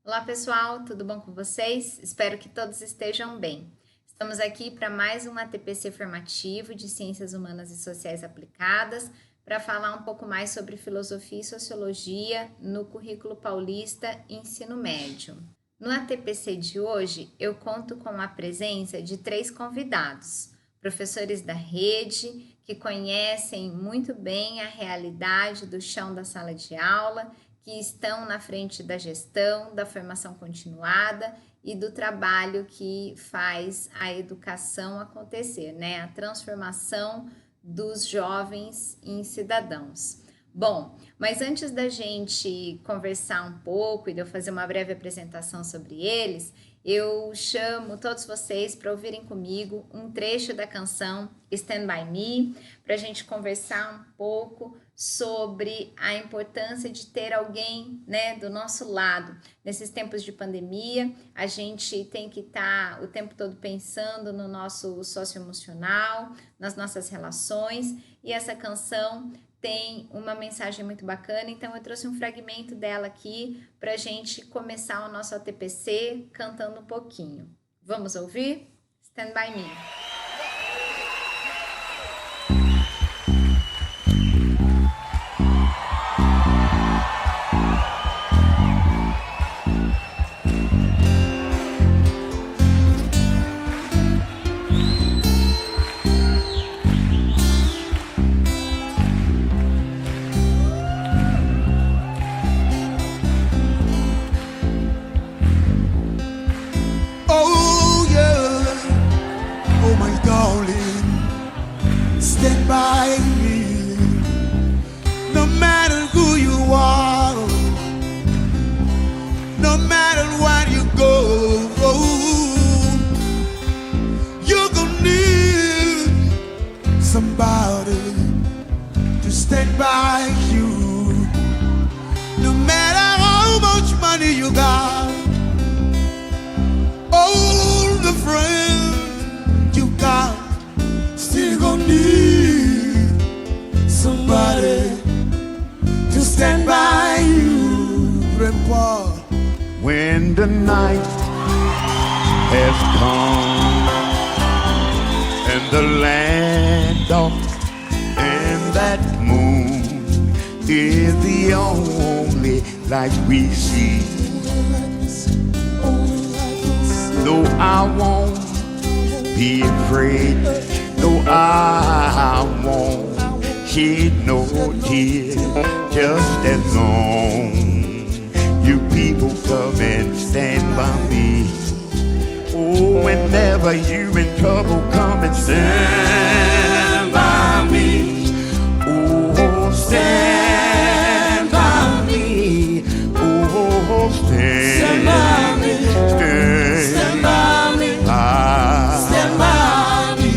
Olá pessoal, tudo bom com vocês? Espero que todos estejam bem. Estamos aqui para mais um ATPC formativo de Ciências Humanas e Sociais Aplicadas para falar um pouco mais sobre filosofia e sociologia no currículo paulista ensino médio. No ATPC de hoje, eu conto com a presença de 3 convidados, professores da rede que conhecem muito bem a realidade do chão da sala de aula, que estão na frente da gestão, da formação continuada e do trabalho que faz a educação acontecer, né? A transformação dos jovens em cidadãos. Bom, mas antes da gente conversar um pouco e de eu fazer uma breve apresentação sobre eles, eu chamo todos vocês para ouvirem comigo um trecho da canção Stand By Me, para a gente conversar um pouco sobre a importância de ter alguém, né, do nosso lado. Nesses tempos de pandemia, a gente tem que estar o tempo todo pensando no nosso socioemocional, nas nossas relações, e essa canção tem uma mensagem muito bacana, então eu trouxe um fragmento dela aqui para a gente começar o nosso ATPC cantando um pouquinho. Vamos ouvir? Stand By Me. Stand by me, no matter who you are, no matter where you go, you're gonna need somebody to stand by you, no matter how much money you got, all the friends you got. Still gonna need somebody to stand by you, Grandpa. When the night has come and the land dark and that moon is the only light we see. No, I won't be afraid. No, I won't shed no tears, just as long you people come and stand by me. Oh, whenever you're in trouble, come and stand by me. Oh, stand by me. Oh, stand by me. Stand by me. Stand by me.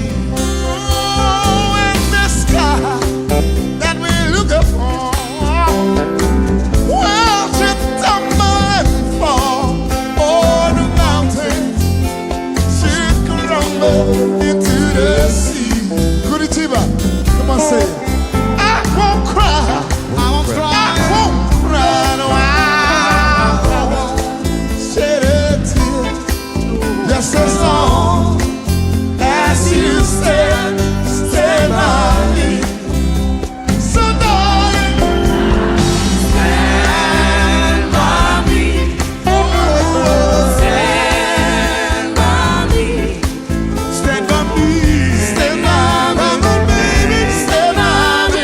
Into the sea. Curitiba, come on, say it. I won't cry. I won't cry. I won't cry. No, I won't shed a tear. Just as long as you stand by me. So darling, stand by me. Oh, stand by me. Stand by me, stand by me, baby, stand by me,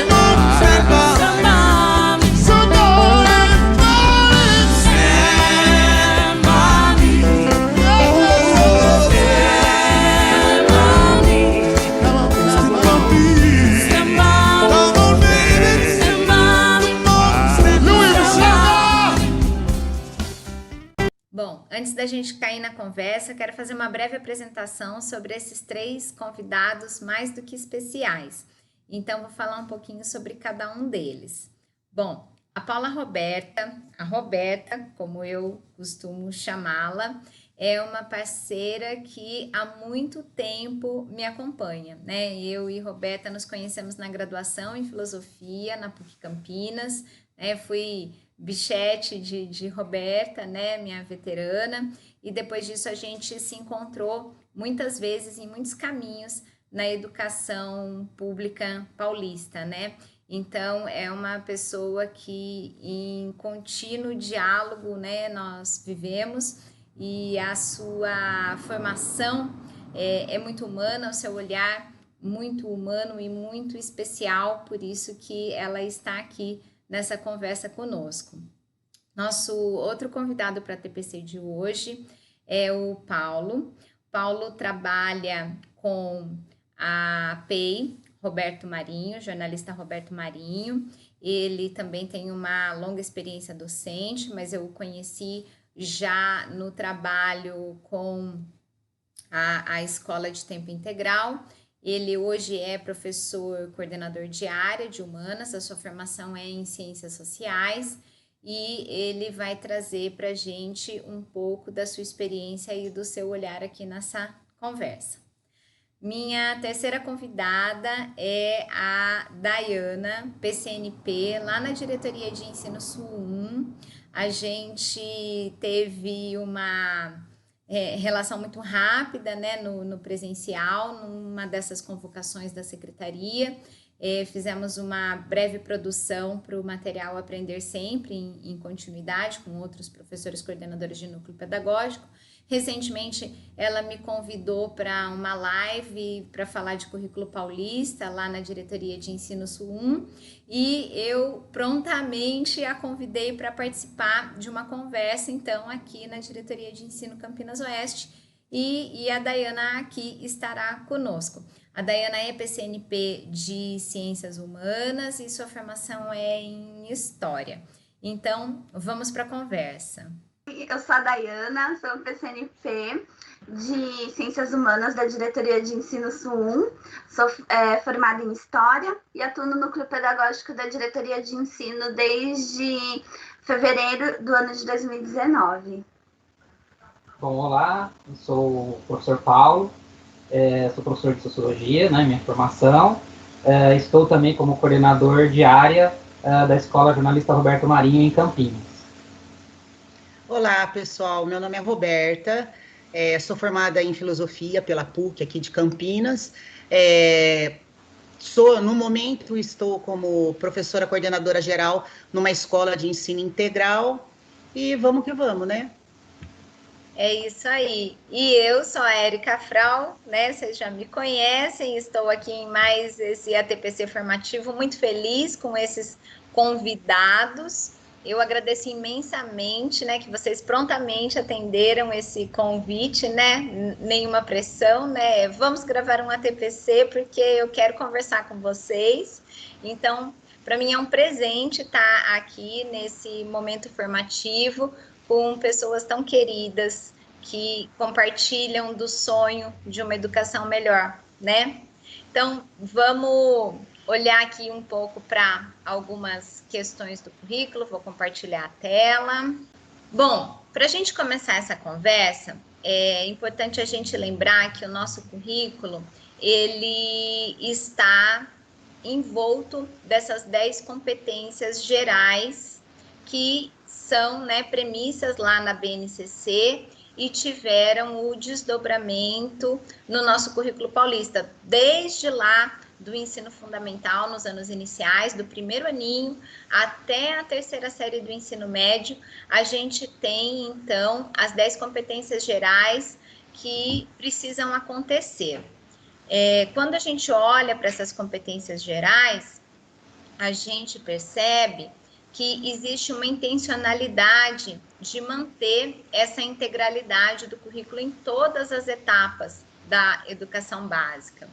stand by me, so darling, darling, stand by me, oh, stand by me, come on, stand by me, stand by me, come on, baby, stand by me, stand by me. Bom, antes da gente cair na conversa, quero fazer uma breve apresentação sobre esses 3 convidados mais do que especiais. Então, vou falar um pouquinho sobre cada um deles. Bom, a Paula Roberta, a Roberta, como eu costumo chamá-la, é uma parceira que há muito tempo me acompanha, né? Eu e Roberta nos conhecemos na graduação em filosofia, na PUC Campinas, né? Fui bichete de Roberta, né, minha veterana, e depois disso a gente se encontrou muitas vezes em muitos caminhos na educação pública paulista, né? Então, é uma pessoa que em contínuo diálogo, né, nós vivemos, e a sua formação é muito humana, o seu olhar muito humano e muito especial, por isso que ela está aqui nessa conversa conosco. Nosso outro convidado para a TPC de hoje é o Paulo. Paulo trabalha com a PEI, Roberto Marinho, jornalista Roberto Marinho. Ele também tem uma longa experiência docente, mas eu o conheci já no trabalho com a escola de tempo integral. Ele hoje é professor coordenador de área de humanas, a sua formação é em ciências sociais, e ele vai trazer para a gente um pouco da sua experiência e do seu olhar aqui nessa conversa. Minha terceira convidada é a Dayana, PCNP, lá na Diretoria de Ensino Sul 1. A gente teve uma relação muito rápida, né, no presencial, numa dessas convocações da secretaria. Fizemos uma breve produção para o material Aprender Sempre, em continuidade com outros professores coordenadores de núcleo pedagógico. Recentemente, ela me convidou para uma live para falar de currículo paulista, lá na Diretoria de Ensino Sul 1, e eu prontamente a convidei para participar de uma conversa, então, aqui na Diretoria de Ensino Campinas Oeste, e a Dayana aqui estará conosco. A Dayana é PCNP de Ciências Humanas e sua formação é em História. Então, vamos para a conversa. Eu sou a Dayana, sou PCNP de Ciências Humanas da Diretoria de Ensino Sul 1, sou formada em História e atuo no Núcleo Pedagógico da Diretoria de Ensino desde fevereiro do ano de 2019. Bom, olá, eu sou o professor Paulo, sou professor de Sociologia, né, minha formação, estou também como coordenador de área da Escola Jornalista Roberto Marinho, em Campinas. Olá, pessoal. Meu nome é Roberta, sou formada em Filosofia pela PUC, aqui de Campinas. No momento, estou como professora coordenadora geral numa escola de ensino integral e vamos que vamos, né? É isso aí. E eu sou a Érica Frau, né? Vocês já me conhecem, estou aqui em mais esse ATPC formativo, muito feliz com esses convidados. Eu agradeço imensamente, né, que vocês prontamente atenderam esse convite, né, nenhuma pressão, né, vamos gravar um ATPC porque eu quero conversar com vocês. Então, para mim é um presente estar aqui nesse momento formativo com pessoas tão queridas que compartilham do sonho de uma educação melhor, né? Então, vamos olhar aqui um pouco para algumas questões do currículo, vou compartilhar a tela. Bom, para a gente começar essa conversa, é importante a gente lembrar que o nosso currículo, ele está envolto dessas 10 competências gerais que são, né, premissas lá na BNCC e tiveram o desdobramento no nosso currículo paulista, desde lá do ensino fundamental nos anos iniciais, do primeiro aninho até a terceira série do ensino médio, a gente tem, então, as 10 competências gerais que precisam acontecer. Quando a gente olha para essas competências gerais, a gente percebe que existe uma intencionalidade de manter essa integralidade do currículo em todas as etapas da educação básica.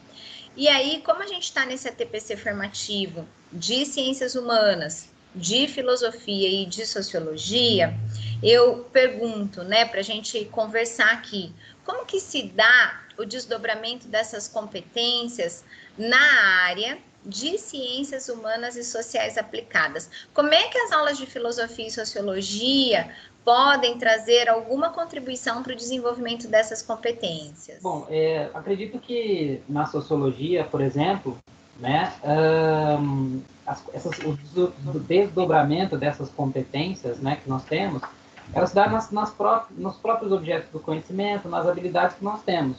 E aí, como a gente está nesse ATPC formativo de ciências humanas, de filosofia e de sociologia, eu pergunto, né, para a gente conversar aqui, como que se dá o desdobramento dessas competências na área de ciências humanas e sociais aplicadas? Como é que as aulas de filosofia e sociologia podem trazer alguma contribuição para o desenvolvimento dessas competências? Bom, acredito que na sociologia, por exemplo, né, o desdobramento dessas competências, né, que nós temos, elas se dão nos próprios objetos do conhecimento, nas habilidades que nós temos,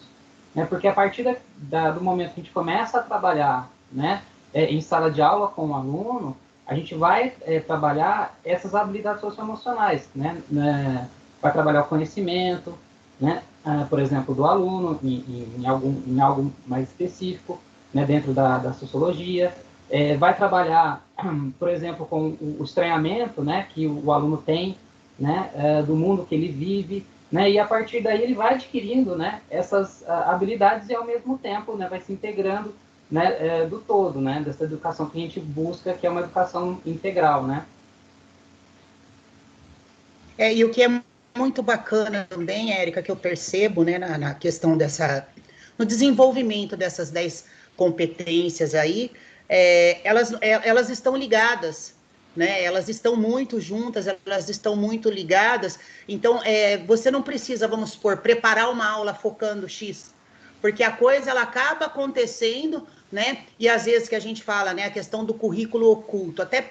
né, porque a partir do momento que a gente começa a trabalhar, né, em sala de aula com o aluno, a gente vai trabalhar essas habilidades socioemocionais, né, vai trabalhar o conhecimento, né, por exemplo, do aluno, em algo mais específico, né, dentro da sociologia, vai trabalhar, por exemplo, com o estranhamento, né, que o aluno tem, né, do mundo que ele vive, né, e a partir daí ele vai adquirindo, né, essas habilidades e ao mesmo tempo, né, vai se integrando, né, do todo, né, dessa educação que a gente busca, que é uma educação integral, né. E o que é muito bacana também, Érica, que eu percebo, né, na questão no desenvolvimento dessas 10 competências aí, elas estão ligadas, né, elas estão muito juntas, elas estão muito ligadas, então, você não precisa, vamos supor, preparar uma aula focando X, porque a coisa, ela acaba acontecendo, né, e às vezes que a gente fala, né, a questão do currículo oculto, até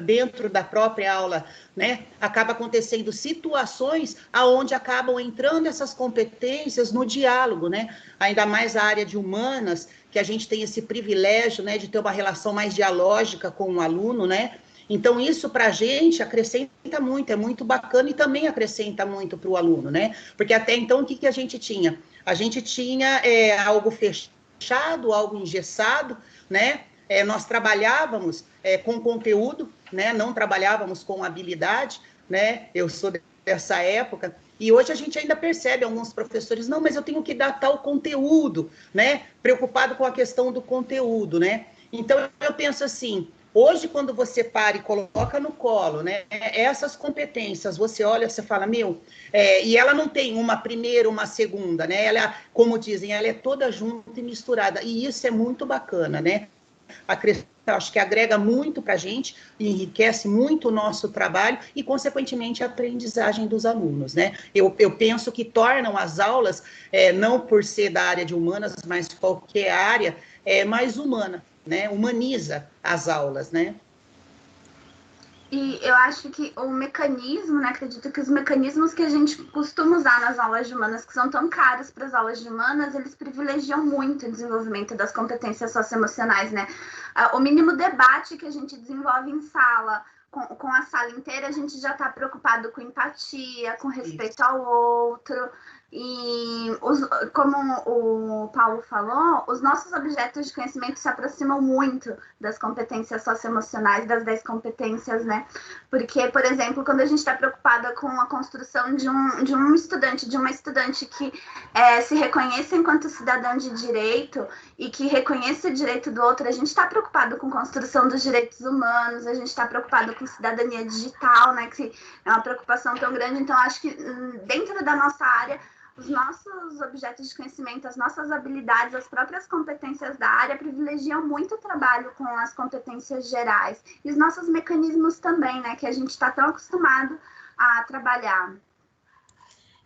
dentro da própria aula, né, acaba acontecendo situações aonde acabam entrando essas competências no diálogo, né, ainda mais a área de humanas, que a gente tem esse privilégio, né, de ter uma relação mais dialógica com o aluno, né, então isso para a gente acrescenta muito, é muito bacana e também acrescenta muito para o aluno, né, porque até então o que a gente tinha? A gente tinha algo fechado, algo engessado, né? Nós trabalhávamos com conteúdo, né? Não trabalhávamos com habilidade, né? Eu sou dessa época, e hoje a gente ainda percebe alguns professores, não, mas eu tenho que dar tal conteúdo, né? Preocupado com a questão do conteúdo, né? Então, eu penso assim, hoje, quando você para e coloca no colo, né, essas competências, você olha, você fala, e ela não tem uma primeira, uma segunda, né, ela, como dizem, ela é toda junta e misturada, e isso é muito bacana, né, acho que agrega muito para a gente, enriquece muito o nosso trabalho e, consequentemente, a aprendizagem dos alunos, né, eu penso que tornam as aulas, não por ser da área de humanas, mas qualquer área, mais humana, né, humaniza as aulas, né? E eu acho que o mecanismo, né, acredito que os mecanismos que a gente costuma usar nas aulas de humanas, que são tão caros para as aulas de humanas, eles privilegiam muito o desenvolvimento das competências socioemocionais, né? O mínimo debate que a gente desenvolve em sala, com a sala inteira, a gente já está preocupado com empatia, com respeito ao outro. E, como o Paulo falou, os nossos objetos de conhecimento se aproximam muito das competências socioemocionais, das 10 competências, né? Porque, por exemplo, quando a gente está preocupada com a construção de um estudante, de uma estudante que se reconheça enquanto cidadão de direito e que reconheça o direito do outro, a gente está preocupado com a construção dos direitos humanos, a gente está preocupado com cidadania digital, né? Que é uma preocupação tão grande. Então, acho que dentro da nossa área, os nossos objetos de conhecimento, as nossas habilidades, as próprias competências da área privilegiam muito o trabalho com as competências gerais. E os nossos mecanismos também, né, que a gente está tão acostumado a trabalhar.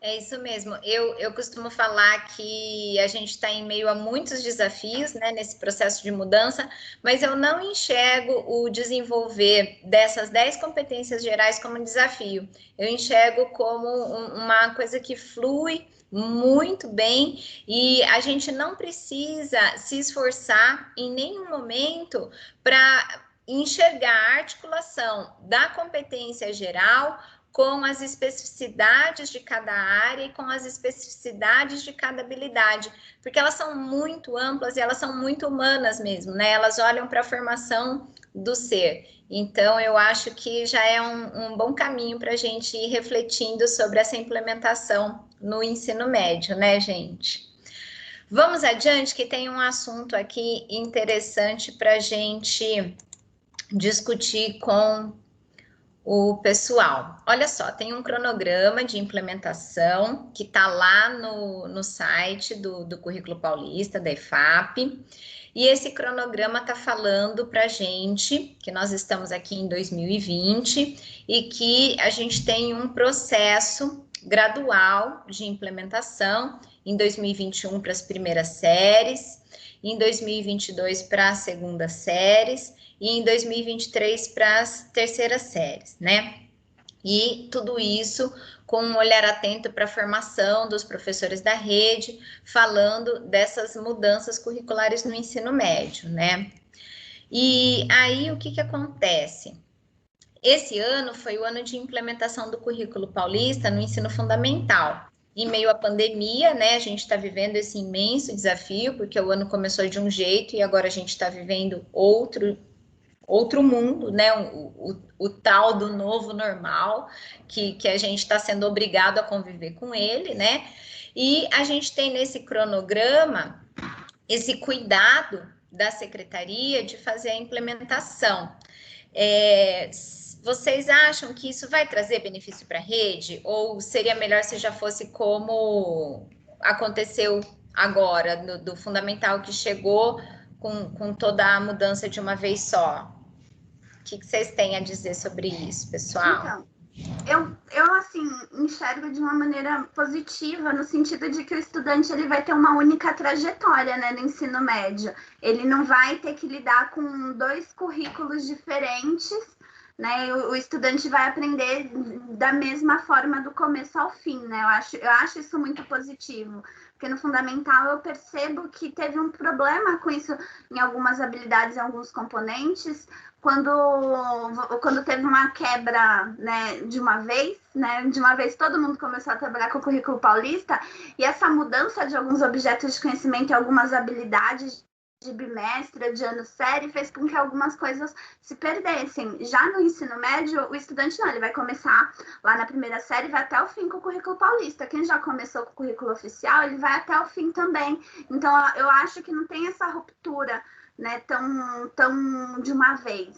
É isso mesmo. Eu costumo falar que a gente está em meio a muitos desafios, né, nesse processo de mudança, mas eu não enxergo o desenvolver dessas 10 competências gerais como um desafio. Eu enxergo como uma coisa que flui muito bem e a gente não precisa se esforçar em nenhum momento para enxergar a articulação da competência geral com as especificidades de cada área e com as especificidades de cada habilidade, porque elas são muito amplas e elas são muito humanas mesmo, né? Elas olham para a formação do ser. Então, eu acho que já é um bom caminho para a gente ir refletindo sobre essa implementação no ensino médio, né, gente? Vamos adiante, que tem um assunto aqui interessante para a gente discutir com o pessoal. Olha só, tem um cronograma de implementação que está lá no site do Currículo Paulista, da EFAP, e esse cronograma está falando para a gente que nós estamos aqui em 2020 e que a gente tem um processo gradual de implementação em 2021 para as primeiras séries, em 2022 para as segundas séries e em 2023 para as terceiras séries, né? E tudo isso com um olhar atento para a formação dos professores da rede, falando dessas mudanças curriculares no ensino médio, né? E aí, o que acontece? Esse ano foi o ano de implementação do currículo paulista no ensino fundamental. Em meio à pandemia, né, a gente está vivendo esse imenso desafio, porque o ano começou de um jeito e agora a gente está vivendo outro mundo, né? O tal do novo normal, que a gente está sendo obrigado a conviver com ele, né? E a gente tem nesse cronograma esse cuidado da secretaria de fazer a implementação. Vocês acham que isso vai trazer benefício para a rede? Ou seria melhor se já fosse como aconteceu agora, do fundamental que chegou com toda a mudança de uma vez só? O que vocês têm a dizer sobre isso, pessoal? Então, eu assim, enxergo de uma maneira positiva, no sentido de que o estudante ele vai ter uma única trajetória, né, no ensino médio. Ele não vai ter que lidar com 2 currículos diferentes, né? O estudante vai aprender da mesma forma do começo ao fim, né? Eu acho isso muito positivo, porque no fundamental eu percebo que teve um problema com isso em algumas habilidades, em alguns componentes, quando teve uma quebra, né, de uma vez todo mundo começou a trabalhar com o currículo paulista, e essa mudança de alguns objetos de conhecimento e algumas habilidades de bimestre, de ano série, fez com que algumas coisas se perdessem. Já no ensino médio, o estudante não, ele vai começar lá na primeira série e vai até o fim com o currículo paulista. Quem já começou com o currículo oficial, ele vai até o fim também. Então, eu acho que não tem essa ruptura, né, tão de uma vez.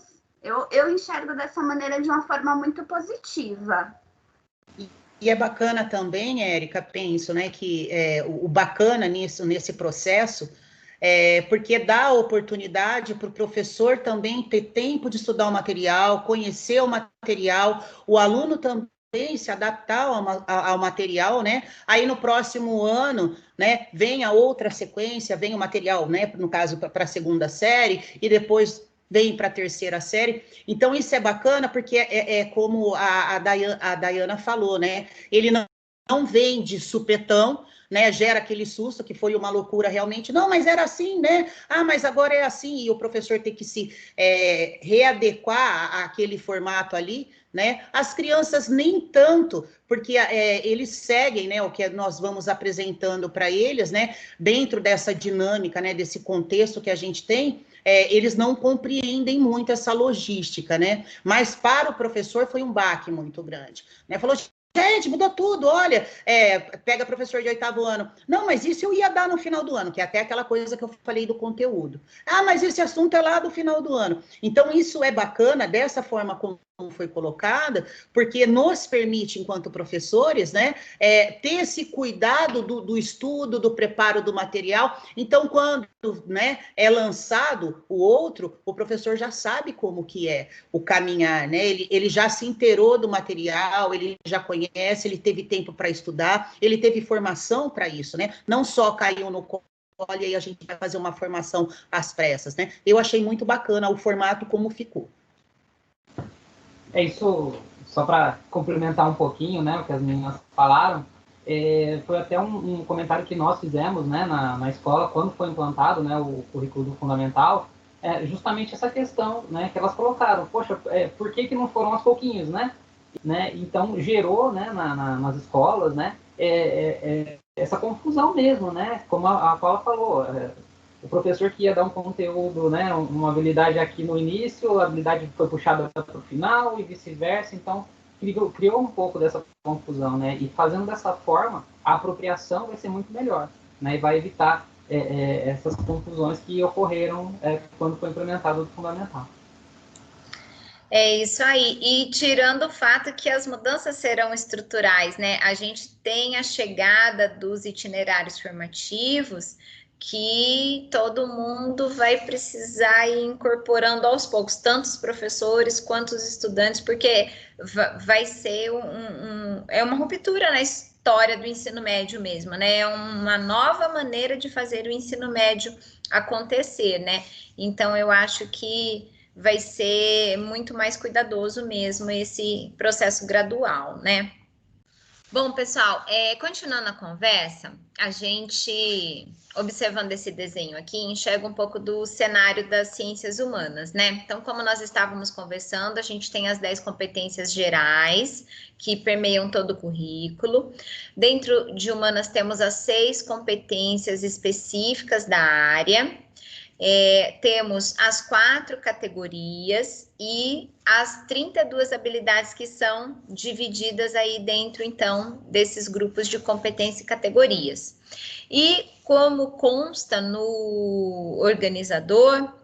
Eu enxergo dessa maneira de uma forma muito positiva. E é bacana também, Érica, penso, né, que o bacana nesse processo porque dá a oportunidade para o professor também ter tempo de estudar o material, conhecer o material, o aluno também se adaptar ao material, né? Aí no próximo ano, né, vem a outra sequência, vem o material, né, no caso para a segunda série, e depois vem para a terceira série. Então isso é bacana porque é como a Dayana falou, né? Ele não vem de supetão, né, gera aquele susto, que foi uma loucura realmente. Não, mas era assim, né? Ah, mas agora é assim, e o professor tem que se readequar àquele formato ali, né? As crianças nem tanto, porque eles seguem, né, o que nós vamos apresentando para eles, né, dentro dessa dinâmica, né, desse contexto que a gente tem, eles não compreendem muito essa logística, né? Mas para o professor foi um baque muito grande, né? Falou, gente, mudou tudo, olha, pega professor de 8º ano. Não, mas isso eu ia dar no final do ano, que é até aquela coisa que eu falei do conteúdo. Ah, mas esse assunto é lá do final do ano. Então, isso é bacana, dessa forma como foi colocada, porque nos permite, enquanto professores, né, ter esse cuidado do estudo, do preparo do material. Então, quando, né, é lançado o outro, o professor já sabe como que é o caminhar, né? Ele já se inteirou do material, ele já conhece, ele teve tempo para estudar, ele teve formação para isso, né? Não só caiu no colo, e aí a gente vai fazer uma formação às pressas, né? Eu achei muito bacana o formato como ficou. Isso, só para complementar um pouquinho, né, o que as meninas falaram, foi até um comentário que nós fizemos, né, na escola, quando foi implantado, né, o currículo do fundamental, justamente essa questão, né, que elas colocaram, poxa, por que não foram aos pouquinhos, né? Então, gerou, né, nas escolas, né, essa confusão mesmo, né, como a Paula falou, o professor que ia dar um conteúdo, né, uma habilidade aqui no início, a habilidade foi puxada para o final e vice-versa, então criou um pouco dessa confusão, né, e fazendo dessa forma, a apropriação vai ser muito melhor, né, e vai evitar essas confusões que ocorreram quando foi implementado o fundamental. É isso aí, e tirando o fato que as mudanças serão estruturais, né, a gente tem a chegada dos itinerários formativos, que todo mundo vai precisar ir incorporando aos poucos, tanto os professores quanto os estudantes, porque vai ser uma ruptura história do ensino médio mesmo, né? É uma nova maneira de fazer o ensino médio acontecer, né? Então, eu acho que vai ser muito mais cuidadoso mesmo esse processo gradual, né? Bom, pessoal, continuando a conversa, a gente, observando esse desenho aqui, enxerga um pouco do cenário das ciências humanas, né? Então, como nós estávamos conversando, a gente tem as 10 competências gerais que permeiam todo o currículo. Dentro de humanas, temos as 6 competências específicas da área. Temos as 4 categorias e as 32 habilidades que são divididas aí dentro, então, desses grupos de competência e categorias. E como consta no organizador,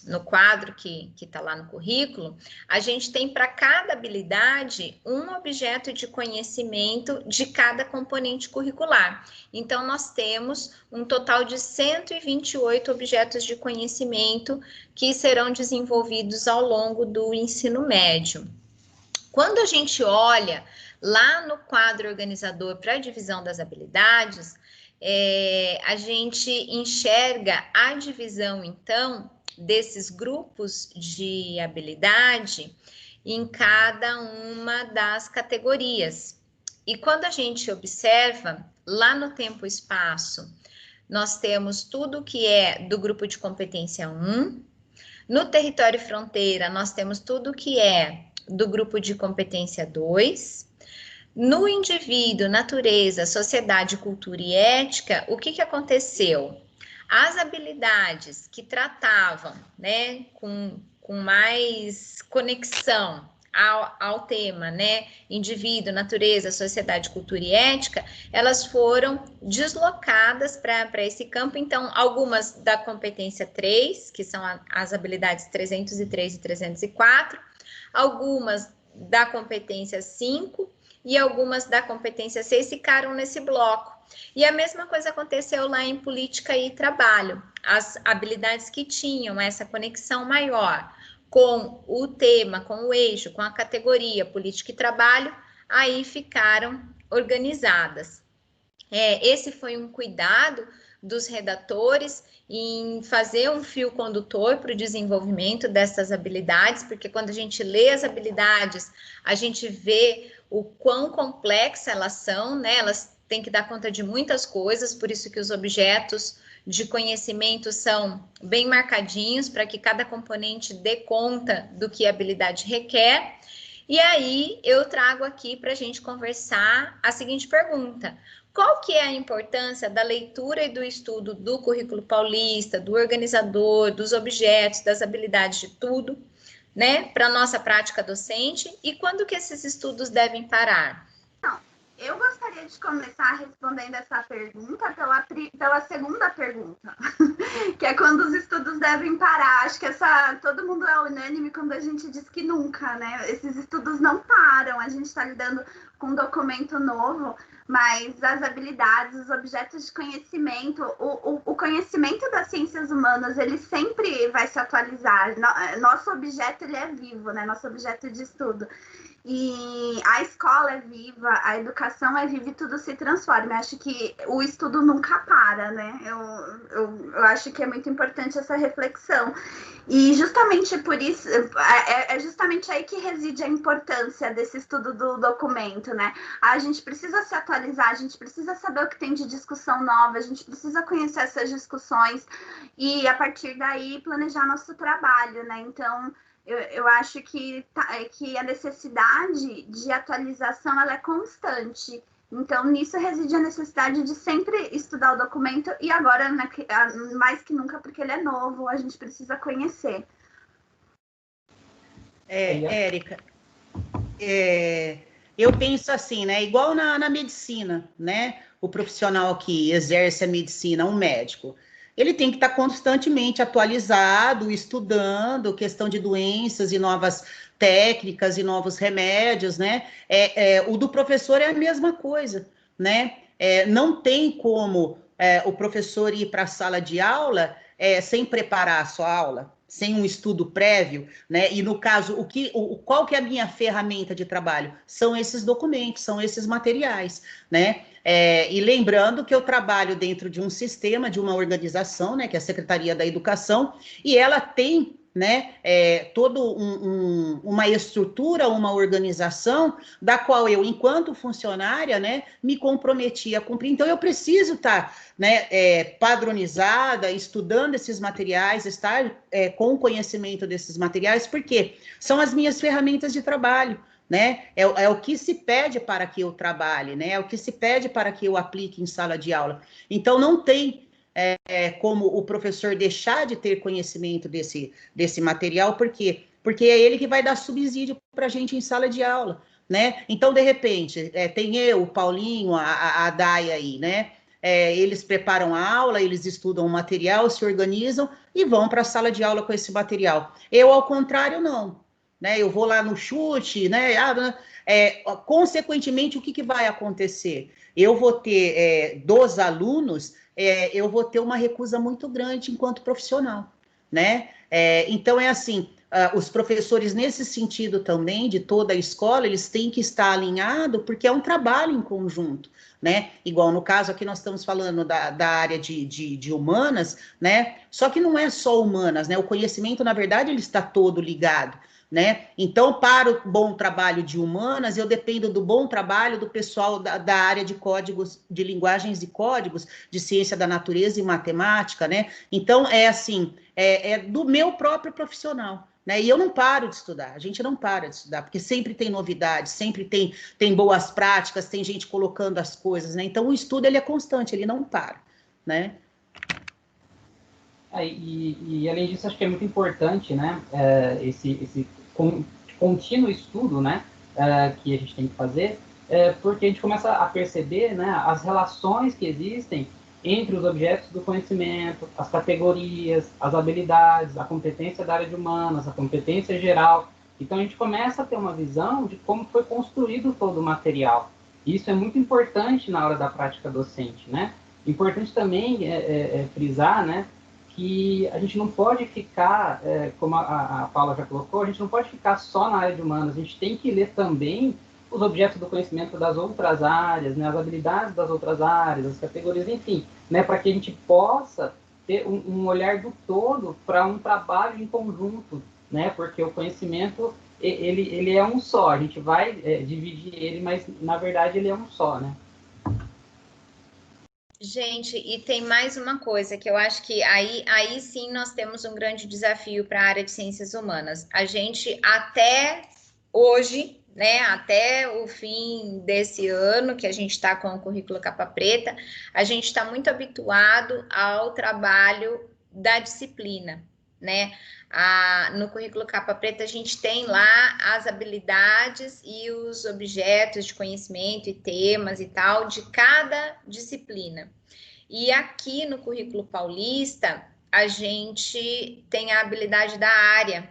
no quadro que está lá no currículo, a gente tem para cada habilidade um objeto de conhecimento de cada componente curricular. Então, nós temos um total de 128 objetos de conhecimento que serão desenvolvidos ao longo do ensino médio. Quando a gente olha lá no quadro organizador para a divisão das habilidades, a gente enxerga a divisão, então, desses grupos de habilidade em cada uma das categorias. E quando a gente observa, lá no tempo e espaço, nós temos tudo que é do grupo de competência 1. No território e fronteira, nós temos tudo que é do grupo de competência 2. No indivíduo, natureza, sociedade, cultura e ética, o que aconteceu? As habilidades que tratavam, né, com mais conexão ao tema, né, indivíduo, natureza, sociedade, cultura e ética, elas foram deslocadas para esse campo. Então, algumas da competência 3, que são as habilidades 303 e 304, algumas da competência 5 e algumas da competência 6 ficaram nesse bloco. E a mesma coisa aconteceu lá em política e trabalho. As habilidades que tinham essa conexão maior com o tema, com o eixo, com a categoria política e trabalho, aí ficaram organizadas. Esse foi um cuidado dos redatores em fazer um fio condutor para o desenvolvimento dessas habilidades, porque quando a gente lê as habilidades, a gente vê o quão complexas elas são, né? Elas têm que dar conta de muitas coisas, por isso que os objetos de conhecimento são bem marcadinhos, para que cada componente dê conta do que a habilidade requer. E aí, eu trago aqui para a gente conversar a seguinte pergunta: qual que é a importância da leitura e do estudo do currículo paulista, do organizador, dos objetos, das habilidades de tudo, né, para a nossa prática docente, e quando que esses estudos devem parar? Eu gostaria de começar respondendo essa pergunta pela segunda pergunta, que é quando os estudos devem parar. Acho que todo mundo é unânime quando a gente diz que nunca, né? Esses estudos não param, a gente está lidando com um documento novo, mas as habilidades, os objetos de conhecimento, o conhecimento das ciências humanas, ele sempre vai se atualizar. Nosso objeto, ele é vivo, né? Nosso objeto de estudo. E a escola é viva, a educação é viva e tudo se transforma. Eu acho que o estudo nunca para, né? Eu acho que é muito importante essa reflexão. E justamente por isso, é justamente aí que reside a importância desse estudo do documento, né? A gente precisa se atualizar, a gente precisa saber o que tem de discussão nova, a gente precisa conhecer essas discussões e, a partir daí, planejar nosso trabalho, né? Então, eu acho que a necessidade de atualização ela é constante. Então, nisso reside a necessidade de sempre estudar o documento e agora, né, mais que nunca, porque ele é novo, a gente precisa conhecer. Érica, eu penso assim, né, igual na medicina, né, o profissional que exerce a medicina, um médico, ele tem que estar constantemente atualizado, estudando questão de doenças e novas técnicas e novos remédios, né? O do professor é a mesma coisa, né? Não tem como o professor ir para a sala de aula sem preparar a sua aula, sem um estudo prévio, né? E no caso, qual que é a minha ferramenta de trabalho? São esses documentos, são esses materiais, né? E lembrando que eu trabalho dentro de um sistema, de uma organização, né? Que é a Secretaria da Educação, e ela tem, né, toda uma estrutura, uma organização, da qual eu, enquanto funcionária, né, me comprometi a cumprir. Então, eu preciso estar, né, padronizada, estudando esses materiais, estar com conhecimento desses materiais, porque são as minhas ferramentas de trabalho, né? É o que se pede para que eu trabalhe, né? É o que se pede para que eu aplique em sala de aula. Então, não tem como o professor deixar de ter conhecimento desse material, por quê? Porque é ele que vai dar subsídio para a gente em sala de aula, né? Então, de repente, tem eu, o Paulinho, a Dai aí, né? Eles preparam a aula, eles estudam o material, se organizam e vão para a sala de aula com esse material. Eu, ao contrário, não, né? Eu vou lá no chute, né? Consequentemente, o que vai acontecer? Eu vou ter dos alunos, eu vou ter uma recusa muito grande enquanto profissional, né? Então, é assim, os professores, nesse sentido também, de toda a escola, eles têm que estar alinhados, porque é um trabalho em conjunto, né? Igual no caso aqui nós estamos falando da área de humanas, né? Só que não é só humanas, né? O conhecimento, na verdade, ele está todo ligado, né? Então, para o bom trabalho de humanas, eu dependo do bom trabalho do pessoal da área de códigos, de linguagens e códigos, de ciência da natureza e matemática, né? Então, assim, do meu próprio profissional, né? E eu não paro de estudar, a gente não para de estudar, porque sempre tem novidades, sempre tem boas práticas, tem gente colocando as coisas, né? Então, o estudo, ele é constante, ele não para, né? E além disso, acho que é muito importante, né, esse contínuo estudo, né, que a gente tem que fazer, porque a gente começa a perceber, né, as relações que existem entre os objetos do conhecimento, as categorias, as habilidades, a competência da área de humanas, a competência geral. Então, a gente começa a ter uma visão de como foi construído todo o material. E isso é muito importante na hora da prática docente, né? Importante também frisar, né, que a gente não pode ficar, como a Paula já colocou, a gente não pode ficar só na área de humanas, a gente tem que ler também os objetos do conhecimento das outras áreas, né, as habilidades das outras áreas, as categorias, enfim, né, para que a gente possa ter um olhar do todo para um trabalho em conjunto, né, porque o conhecimento, ele é um só, a gente vai dividir ele, mas na verdade ele é um só, né. Gente, e tem mais uma coisa que eu acho que aí sim nós temos um grande desafio para a área de ciências humanas. A gente até hoje, né, até o fim desse ano que a gente está com o currículo capa preta, a gente está muito habituado ao trabalho da disciplina, né? No currículo capa preta a gente tem lá as habilidades e os objetos de conhecimento e temas e tal de cada disciplina. E aqui no currículo paulista a gente tem a habilidade da área.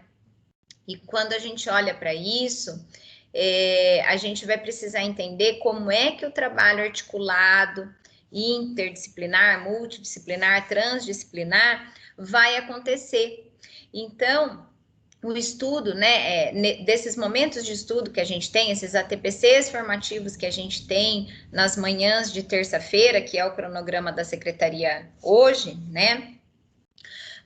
E quando a gente olha para isso, a gente vai precisar entender como é que o trabalho articulado, interdisciplinar, multidisciplinar, transdisciplinar vai acontecer. Então, o estudo, né, desses momentos de estudo que a gente tem, esses ATPCs formativos que a gente tem nas manhãs de terça-feira, que é o cronograma da secretaria hoje, né,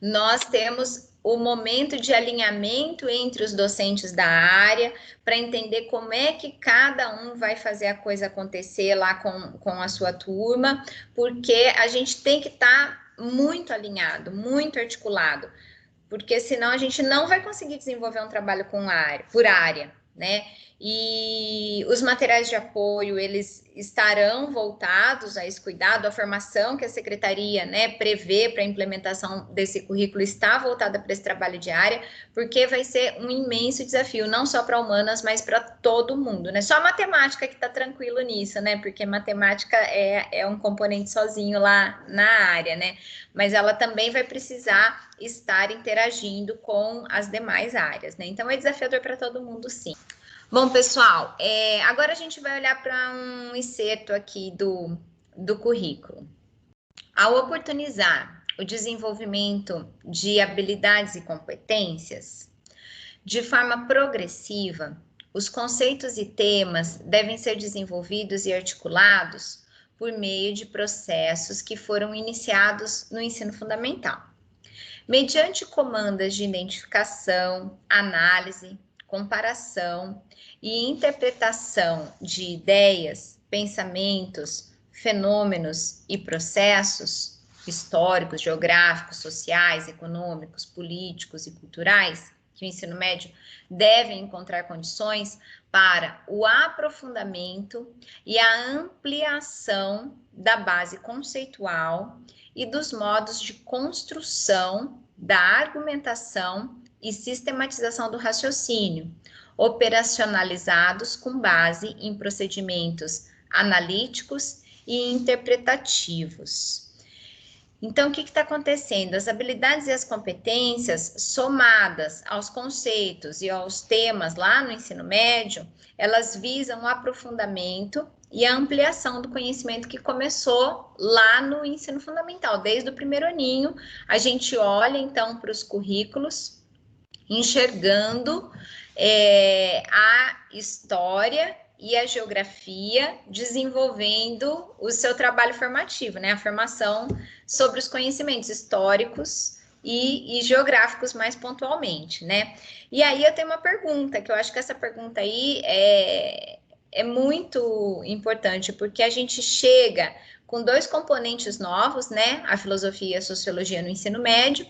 nós temos o momento de alinhamento entre os docentes da área para entender como é que cada um vai fazer a coisa acontecer lá com a sua turma, porque a gente tem que estar muito alinhado, muito articulado, porque senão a gente não vai conseguir desenvolver um trabalho por área, né? E os materiais de apoio, eles estarão voltados a esse cuidado, a formação que a secretaria, né, prevê para a implementação desse currículo está voltada para esse trabalho de área, porque vai ser um imenso desafio, não só para humanas, mas para todo mundo, né? Só a matemática que está tranquilo nisso, né? Porque matemática é um componente sozinho lá na área, né? Mas ela também vai precisar estar interagindo com as demais áreas, né? Então, é desafiador para todo mundo, sim. Bom, pessoal, agora a gente vai olhar para um excerto aqui do currículo. Ao oportunizar o desenvolvimento de habilidades e competências, de forma progressiva, os conceitos e temas devem ser desenvolvidos e articulados por meio de processos que foram iniciados no ensino fundamental, mediante comandas de identificação, análise, comparação e interpretação de ideias, pensamentos, fenômenos e processos históricos, geográficos, sociais, econômicos, políticos e culturais, que o ensino médio deve encontrar condições para o aprofundamento e a ampliação da base conceitual e dos modos de construção da argumentação e sistematização do raciocínio, operacionalizados com base em procedimentos analíticos e interpretativos. Então, o que está acontecendo? As habilidades e as competências, somadas aos conceitos e aos temas lá no ensino médio, elas visam o aprofundamento e a ampliação do conhecimento que começou lá no ensino fundamental. Desde o primeiro aninho, a gente olha, então, para os currículos, enxergando a história e a geografia, desenvolvendo o seu trabalho formativo, né? A formação sobre os conhecimentos históricos e geográficos mais pontualmente, né? E aí eu tenho uma pergunta, que eu acho que essa pergunta aí é muito importante, porque a gente chega com dois componentes novos, né? A filosofia e a sociologia no ensino médio.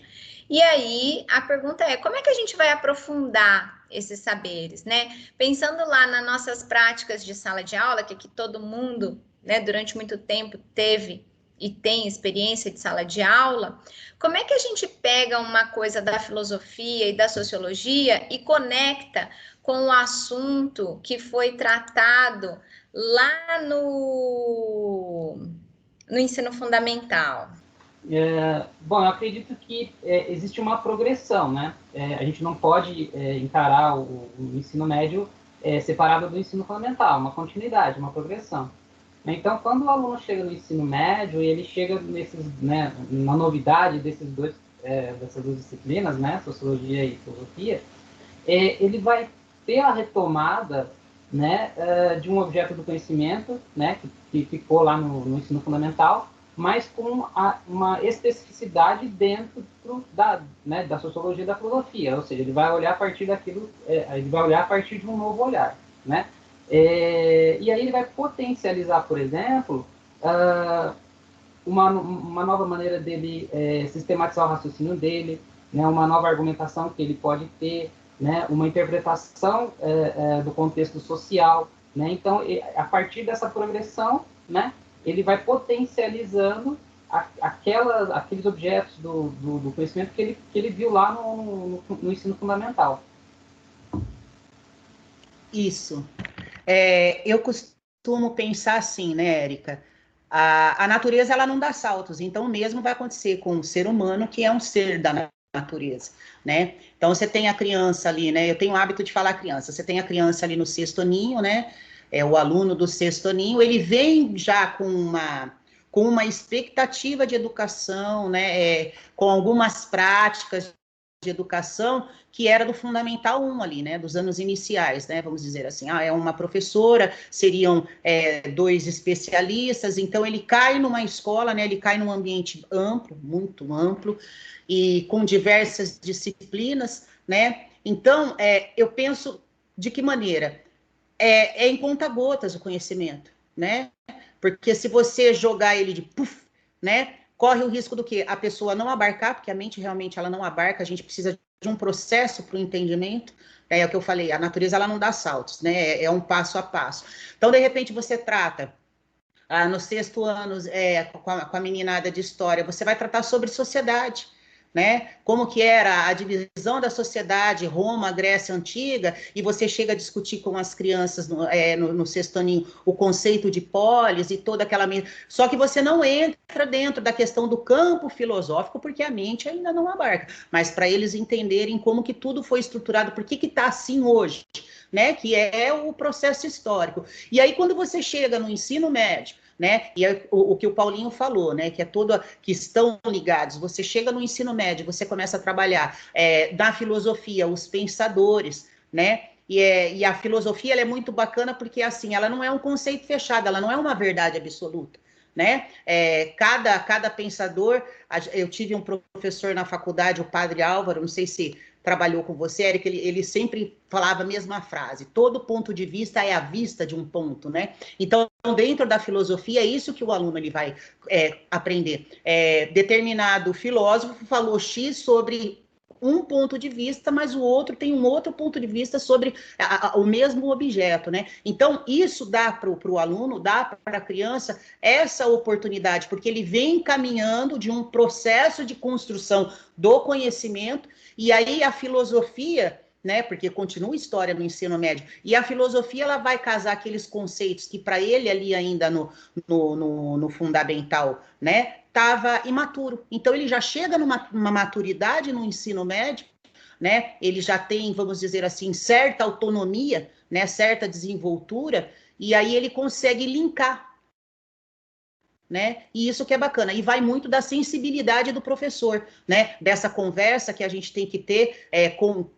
E aí a pergunta é, como é que a gente vai aprofundar esses saberes, né? Pensando lá nas nossas práticas de sala de aula, que aqui todo mundo, né, durante muito tempo teve e tem experiência de sala de aula, como é que a gente pega uma coisa da filosofia e da sociologia e conecta com o assunto que foi tratado lá no ensino fundamental? Bom, eu acredito que existe uma progressão, né? A gente não pode encarar o ensino médio separado do ensino fundamental, uma continuidade, uma progressão. Então, quando o aluno chega no ensino médio e ele chega na novidade dessas duas disciplinas, né, sociologia e filosofia, ele vai ter a retomada, né, de um objeto do conhecimento, né, que ficou lá no ensino fundamental, mas com uma especificidade dentro da sociologia e da filosofia, ou seja, ele vai olhar a partir daquilo, ele vai olhar a partir de um novo olhar, né? E aí ele vai potencializar, por exemplo, uma nova maneira dele sistematizar o raciocínio dele, né? Uma nova argumentação que ele pode ter, né? Uma interpretação do contexto social, né? Então, a partir dessa progressão, né? Ele vai potencializando aqueles objetos do conhecimento que ele viu lá no ensino fundamental. Isso. Eu costumo pensar assim, né, Érica? A natureza, ela não dá saltos, então o mesmo vai acontecer com o ser humano, que é um ser da natureza, né? Então você tem a criança ali, né? Eu tenho o hábito de falar criança. Você tem a criança ali no sexto aninho, né? O aluno do sexto aninho, ele vem já com uma expectativa de educação, né? Com algumas práticas de educação que era do Fundamental 1 ali, né, dos anos iniciais, né, vamos dizer assim, é uma professora, seriam 2 especialistas, então ele cai numa escola, né, ele cai num ambiente amplo, muito amplo, e com diversas disciplinas, né, então eu penso de que maneira? Em conta-gotas o conhecimento, né, porque se você jogar ele de puf, né, corre o risco do quê? A pessoa não abarcar, porque a mente realmente ela não abarca, a gente precisa de um processo para o entendimento, é o que eu falei, a natureza ela não dá saltos, né? É um passo a passo. Então, de repente, você trata, no sexto ano, com a meninada de história, você vai tratar sobre sociedade, né? Como que era a divisão da sociedade, Roma, Grécia Antiga, e você chega a discutir com as crianças no sexto aninho o conceito de polis e toda aquela... Só que você não entra dentro da questão do campo filosófico, porque a mente ainda não abarca, mas para eles entenderem como que tudo foi estruturado, por que está assim hoje, né? Que é o processo histórico. E aí, quando você chega no ensino médio, né? E é o que o Paulinho falou, né? Que é que estão ligados. Você chega no ensino médio, você começa a trabalhar na filosofia, os pensadores, né? E a filosofia ela é muito bacana porque assim, ela não é um conceito fechado, ela não é uma verdade absoluta, né? Cada pensador, eu tive um professor na faculdade, o Padre Álvaro, não sei se trabalhou com você, Eric, ele sempre falava a mesma frase: todo ponto de vista é a vista de um ponto, né? Então, dentro da filosofia, é isso que o aluno ele vai aprender. Determinado filósofo falou X sobre um ponto de vista, mas o outro tem um outro ponto de vista sobre o mesmo objeto, né? Então, isso dá para o aluno, dá para a criança essa oportunidade, porque ele vem caminhando de um processo de construção do conhecimento, e aí a filosofia, né, porque continua história no ensino médio, e a filosofia ela vai casar aqueles conceitos que para ele ali ainda no fundamental, né, estava imaturo. Então ele já chega numa maturidade no ensino médio, né, ele já tem, vamos dizer assim, certa autonomia, né, certa desenvoltura, e aí ele consegue linkar, né? E isso que é bacana, e vai muito da sensibilidade do professor, né? Dessa conversa que a gente tem que ter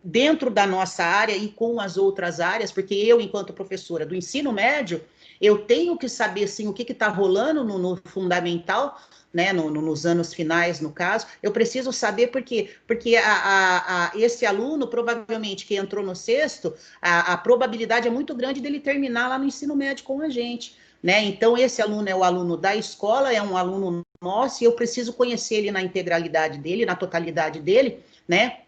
dentro da nossa área e com as outras áreas, porque eu, enquanto professora do ensino médio, eu tenho que saber, sim, o que está rolando no fundamental, né? Nos anos finais, no caso, eu preciso saber porque esse aluno, provavelmente, que entrou no sexto, a probabilidade é muito grande dele terminar lá no ensino médio com a gente, né? Então, esse aluno é o aluno da escola, é um aluno nosso, e eu preciso conhecer ele na integralidade dele, na totalidade dele, né?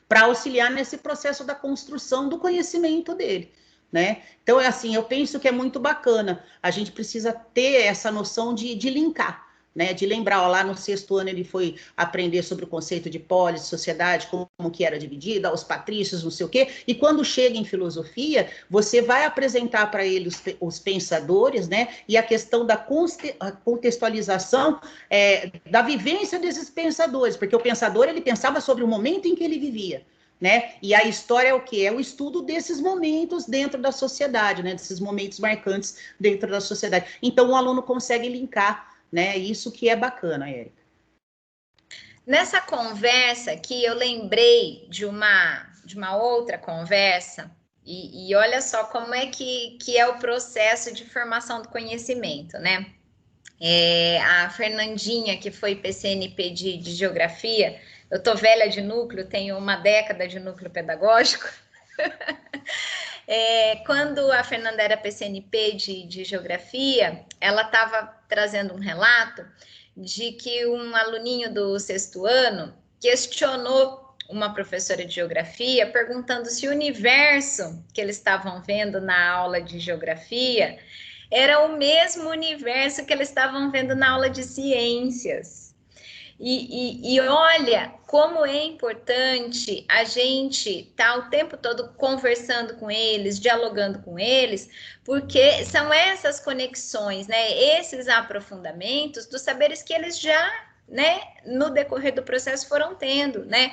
Para auxiliar nesse processo da construção do conhecimento dele, né? Então, assim, eu penso que é muito bacana. A gente precisa ter essa noção de linkar, né? De lembrar, ó, lá no sexto ano ele foi aprender sobre o conceito de polis, sociedade, como que era dividida, os patrícios, não sei o quê, e quando chega em filosofia, você vai apresentar para ele os pensadores, né? E a questão da contextualização da vivência desses pensadores, porque o pensador, ele pensava sobre o momento em que ele vivia, né? E a história é o quê? É o estudo desses momentos dentro da sociedade, né? Desses momentos marcantes dentro da sociedade. Então, o aluno consegue linkar, né? Isso que é bacana, Érica. Nessa conversa aqui, eu lembrei de uma outra conversa, e olha só como é que é o processo de formação do conhecimento, né? A Fernandinha, que foi PCNP de Geografia, eu tô velha de núcleo, tenho uma década de núcleo pedagógico. Quando a Fernanda era PCNP de Geografia, ela estava trazendo um relato de que um aluninho do sexto ano questionou uma professora de Geografia, perguntando se o universo que eles estavam vendo na aula de Geografia era o mesmo universo que eles estavam vendo na aula de Ciências. E olha como é importante a gente estar o tempo todo conversando com eles, dialogando com eles, porque são essas conexões, né? Esses aprofundamentos dos saberes que eles já, né, no decorrer do processo foram tendo, né?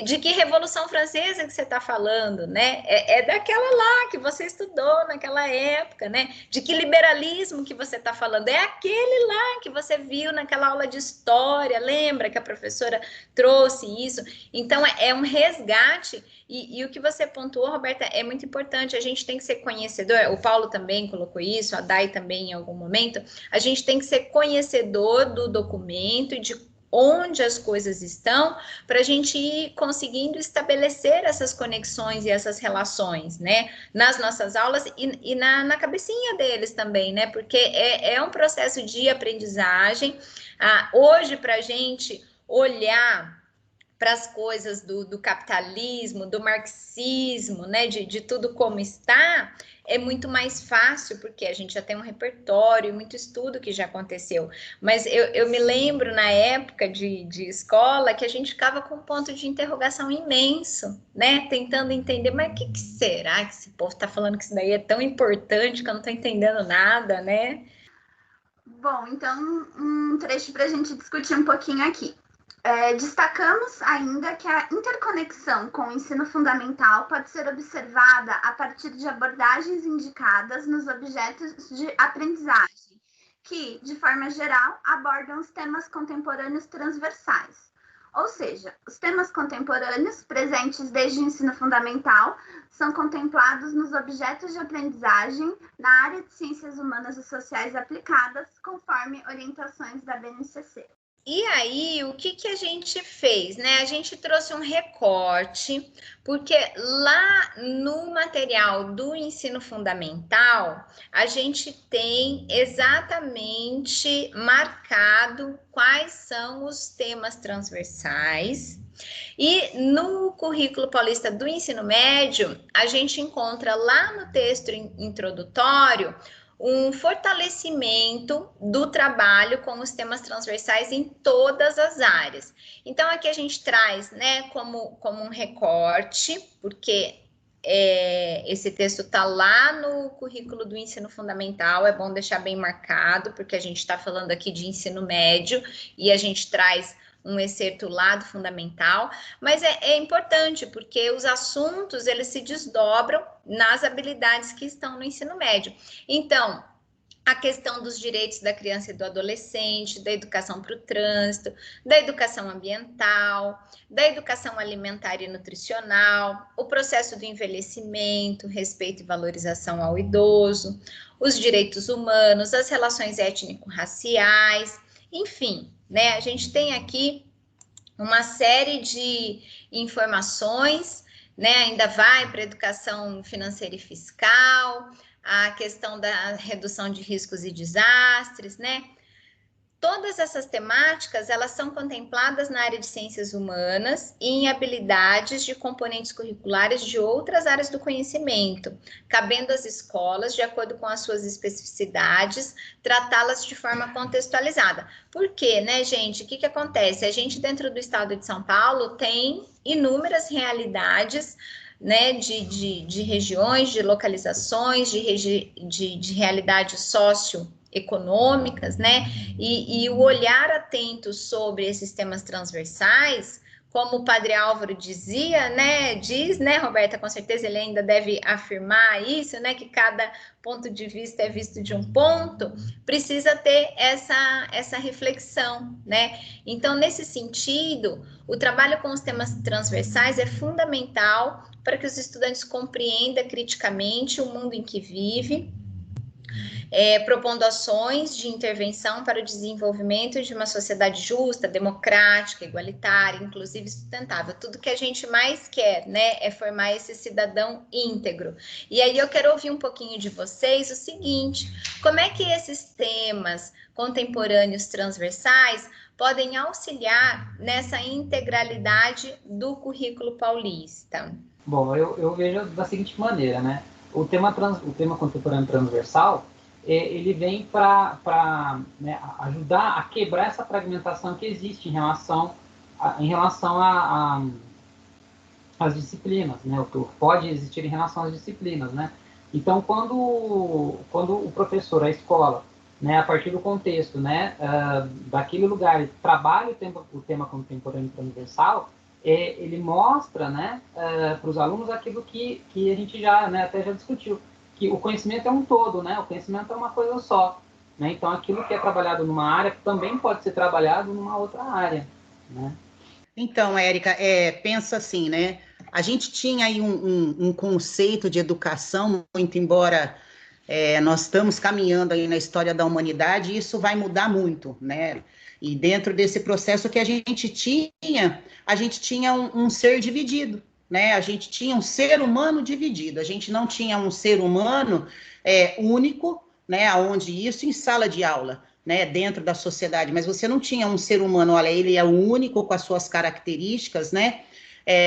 De que Revolução Francesa que você está falando, né? É daquela lá que você estudou naquela época, né? De que liberalismo que você está falando? É aquele lá que você viu naquela aula de história, lembra que a professora trouxe isso? Então, é um resgate, e o que você pontuou, Roberta, é muito importante. A gente tem que ser conhecedor, o Paulo também colocou isso, a Dai também em algum momento, a gente tem que ser conhecedor do documento e de onde as coisas estão, para a gente ir conseguindo estabelecer essas conexões e essas relações, né, nas nossas aulas e na cabecinha deles também, né, porque é um processo de aprendizagem. Hoje, para a gente olhar para as coisas do capitalismo, do marxismo, né, de tudo como está, é muito mais fácil, porque a gente já tem um repertório, muito estudo que já aconteceu. Mas eu me lembro, na época de escola, que a gente ficava com um ponto de interrogação imenso, né, tentando entender, mas o que será que esse povo está falando que isso daí é tão importante que eu não estou entendendo nada, né? Bom, então, um trecho para a gente discutir um pouquinho aqui. Destacamos ainda que a interconexão com o ensino fundamental pode ser observada a partir de abordagens indicadas nos objetos de aprendizagem, que, de forma geral, abordam os temas contemporâneos transversais. Ou seja, os temas contemporâneos, presentes desde o ensino fundamental, são contemplados nos objetos de aprendizagem na área de Ciências Humanas e Sociais Aplicadas, conforme orientações da BNCC. E aí, o que a gente fez, né? A gente trouxe um recorte, porque lá no material do ensino fundamental, a gente tem exatamente marcado quais são os temas transversais. E no currículo paulista do ensino médio, a gente encontra lá no texto introdutório um fortalecimento do trabalho com os temas transversais em todas as áreas. Então, aqui a gente traz, né, como um recorte, porque esse texto está lá no currículo do ensino fundamental, é bom deixar bem marcado, porque a gente está falando aqui de ensino médio e a gente traz um excerto lá do fundamental, mas é importante porque os assuntos eles se desdobram nas habilidades que estão no ensino médio. Então, a questão dos direitos da criança e do adolescente, da educação para o trânsito, da educação ambiental, da educação alimentar e nutricional, o processo do envelhecimento, respeito e valorização ao idoso, os direitos humanos, as relações étnico-raciais, enfim, né? A gente tem aqui uma série de informações, né? Ainda vai para a educação financeira e fiscal, a questão da redução de riscos e desastres, né? Todas essas temáticas, elas são contempladas na área de ciências humanas e em habilidades de componentes curriculares de outras áreas do conhecimento, cabendo às escolas, de acordo com as suas especificidades, tratá-las de forma contextualizada. Por quê, né, gente? O que acontece? A gente, dentro do estado de São Paulo, tem inúmeras realidades, né, de regiões, de localizações, de realidades socioeconômicas, né, e o olhar atento sobre esses temas transversais, como o Padre Álvaro dizia, né, Roberta, com certeza ele ainda deve afirmar isso, né, que cada ponto de vista é visto de um ponto, precisa ter essa reflexão, né. Então, nesse sentido, o trabalho com os temas transversais é fundamental para que os estudantes compreendam criticamente o mundo em que vive, propondo ações de intervenção para o desenvolvimento de uma sociedade justa, democrática, igualitária, inclusive e sustentável. Tudo que a gente mais quer, né, é formar esse cidadão íntegro. E aí eu quero ouvir um pouquinho de vocês o seguinte: como é que esses temas contemporâneos transversais podem auxiliar nessa integralidade do currículo paulista? Bom, eu vejo da seguinte maneira, né? O tema contemporâneo transversal, ele vem para né, ajudar a quebrar essa fragmentação que existe em relação às disciplinas, né? O que pode existir em relação às disciplinas, né? Então, quando o professor, a escola, né, a partir do contexto, né, daquele lugar, trabalha o tema contemporâneo transversal, ele mostra, né, para os alunos aquilo que a gente já, né, até já discutiu, que o conhecimento é um todo, né, o conhecimento é uma coisa só, né, então aquilo que é trabalhado numa área também pode ser trabalhado numa outra área, né. Então, Érica, pensa assim, né, a gente tinha aí um conceito de educação, muito embora nós estamos caminhando aí na história da humanidade, e isso vai mudar muito, né? E dentro desse processo que a gente tinha um ser dividido, né? A gente tinha um ser humano dividido, a gente não tinha um ser humano único, né? Onde isso em sala de aula, né? Dentro da sociedade, mas você não tinha um ser humano, olha, ele é único com as suas características, né?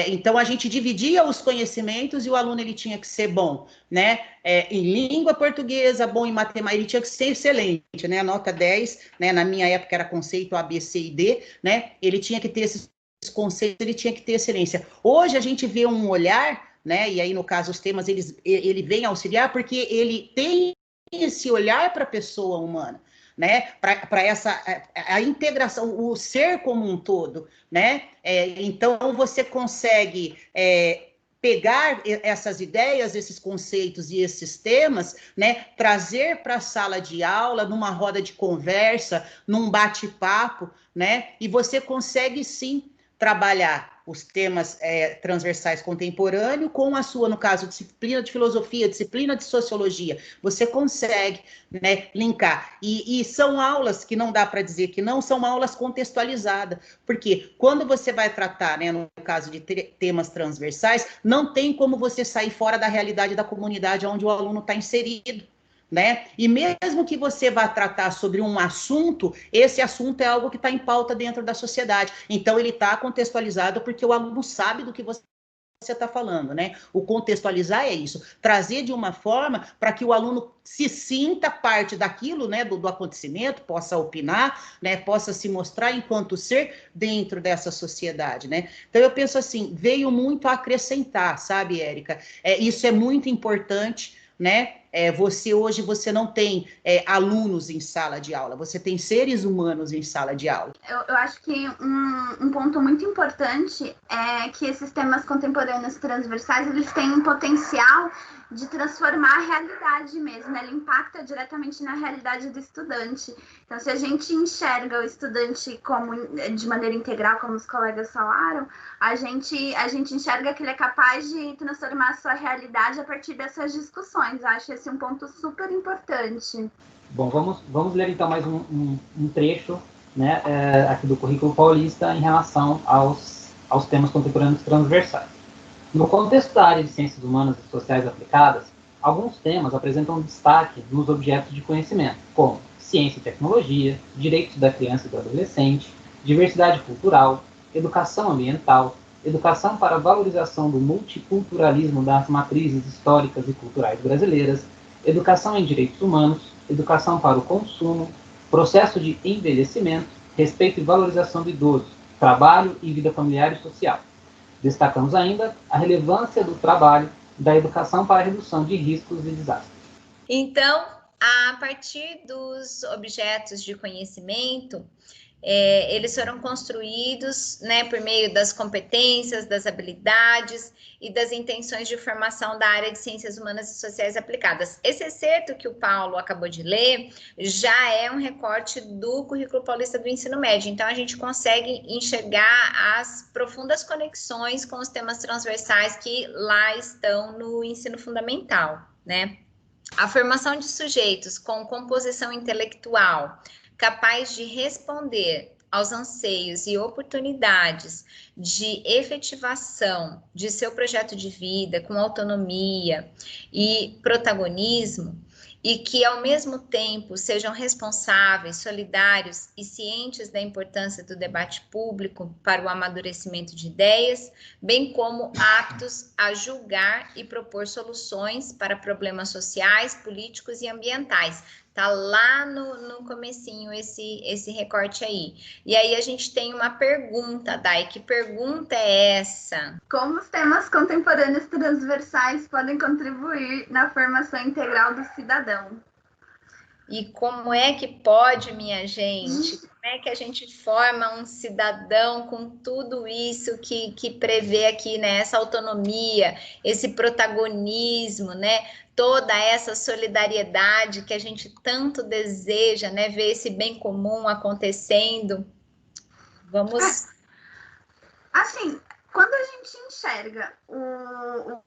Então, a gente dividia os conhecimentos e o aluno ele tinha que ser bom, né? Em língua portuguesa, bom em matemática, ele tinha que ser excelente, né? Nota 10, né? Na minha época era conceito A, B, C e D, né? Ele tinha que ter esses conceitos, ele tinha que ter excelência. Hoje a gente vê um olhar, né? E aí, no caso, os temas, ele vem auxiliar porque ele tem esse olhar para a pessoa humana, né, para a integração, o ser como um todo, né, então você consegue pegar essas ideias, esses conceitos e esses temas, né, trazer para a sala de aula, numa roda de conversa, num bate-papo, né, e você consegue sim trabalhar os temas transversais contemporâneos com a sua, no caso, disciplina de filosofia, disciplina de sociologia. Você consegue, né, linkar. E são aulas que não dá para dizer que não, são aulas contextualizadas. Porque quando você vai tratar, né, no caso de temas transversais, não tem como você sair fora da realidade da comunidade onde o aluno está inserido. Né? E mesmo que você vá tratar sobre um assunto, esse assunto é algo que está em pauta dentro da sociedade. Então, ele está contextualizado porque o aluno sabe do que você está falando, né? O contextualizar é isso, trazer de uma forma para que o aluno se sinta parte daquilo, né, do acontecimento, possa opinar, né, possa se mostrar enquanto ser dentro dessa sociedade, né? Então, eu penso assim, veio muito a acrescentar, sabe, Érica? Isso é muito importante, né? Hoje você não tem alunos em sala de aula, você tem seres humanos em sala de aula. Eu acho que um ponto muito importante é que esses temas contemporâneos transversais, eles têm um potencial de transformar a realidade mesmo, né? Ele impacta diretamente na realidade do estudante. Então, se a gente enxerga o estudante de maneira integral, como os colegas falaram, a gente enxerga que ele é capaz de transformar a sua realidade a partir dessas discussões. Eu acho esse um ponto super importante. Bom, vamos ler então mais um trecho, né, aqui do currículo paulista em relação aos temas contemporâneos transversais. No contexto da área de ciências humanas e sociais aplicadas, alguns temas apresentam destaque nos objetos de conhecimento, como ciência e tecnologia, direitos da criança e do adolescente, diversidade cultural, educação ambiental, educação para a valorização do multiculturalismo das matrizes históricas e culturais brasileiras, educação em direitos humanos, educação para o consumo, processo de envelhecimento, respeito e valorização do idoso, trabalho e vida familiar e social. Destacamos ainda a relevância do trabalho da educação para a redução de riscos e desastres. Então, a partir dos objetos de conhecimento, eles foram construídos, né, por meio das competências, das habilidades e das intenções de formação da área de ciências humanas e sociais aplicadas. Esse excerto que o Paulo acabou de ler já é um recorte do currículo paulista do ensino médio, então a gente consegue enxergar as profundas conexões com os temas transversais que lá estão no ensino fundamental, né? A formação de sujeitos com composição intelectual capaz de responder aos anseios e oportunidades de efetivação de seu projeto de vida com autonomia e protagonismo, e que, ao mesmo tempo, sejam responsáveis, solidários e cientes da importância do debate público para o amadurecimento de ideias, bem como aptos a julgar e propor soluções para problemas sociais, políticos e ambientais. Tá lá no comecinho esse recorte aí. E aí a gente tem uma pergunta, Dai. Que pergunta é essa? Como os temas contemporâneos transversais podem contribuir na formação integral do cidadão? E como é que pode, minha gente? Como é que a gente forma um cidadão com tudo isso que prevê aqui, né? Essa autonomia, esse protagonismo, né? Toda essa solidariedade que a gente tanto deseja, né? Ver esse bem comum acontecendo. Vamos... Assim, quando a gente enxerga